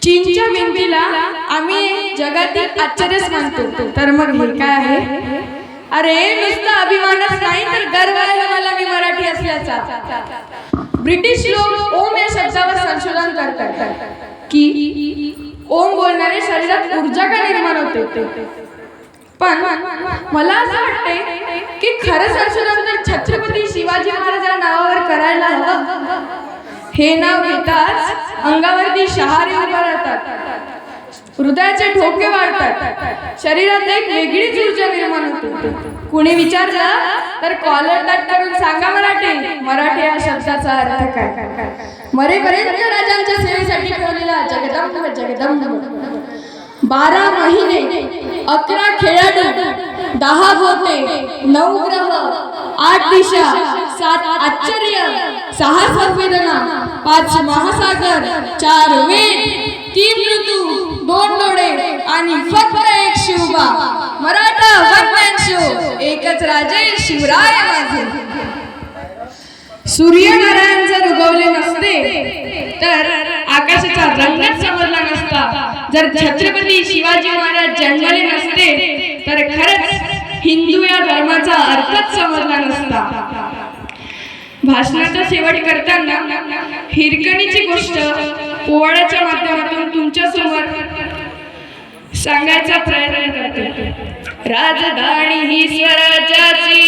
चीनच्या भिंतीला आम्ही जगातील आश्चर्यच मानतो, तर मग हे काय आहे? अरे नुसता अभिमानच नाही तर गर्व आहे मला मी मराठी असल्याचा। ब्रिटिश लोक ओम या शब्दावर संशोधन करतात की ओम बोलणारे शरीरात ऊर्जा का निर्माण होते, पण मला असं वाटते की खरं संशोधन तर छत्रपती शिवाजी महाराजांच्या नावावर करायला हवं। हे नाव घेताच अंगावरती शहारे उभा राहतात, हृदयाचे ठोके वाढतात, शरीरात एक वेगळीच ऊर्जा निर्माण होते। कुणी विचारलं तर कॉलर ताट करून सांगा मराठी या शब्दाचा अर्थ काय? मरेपर्यंत राजांच्या सेवेसाठी ठेवलेला जगदंब जगदंब। 12 महिने 11 खेळाडू 10 गोते 9 ग्रह 8 दिशा 7 आश्चर्य 6 संवेदना 5 महासागर 4 वेद 3 ऋतू 2 डोळे आणि फक्त एक Shivba. Maratha one man show, एकच राजे शिवराय माझे। सूर्यनारायण जर उगवले नसते तर आकाशाचा रंगच समजला नसता, जर छत्रपती शिवाजी महाराज जन्मले नसते तर खरंच हिंदू या धर्माचा अर्थच समजला नसता। भाषणाचा शेवट करताना हिरकणीची गोष्ट पोवाड्याच्या माध्यमातून तुमच्या समोर सांगायचा प्रयत्न करते। राजधानी ही स्वराज्याची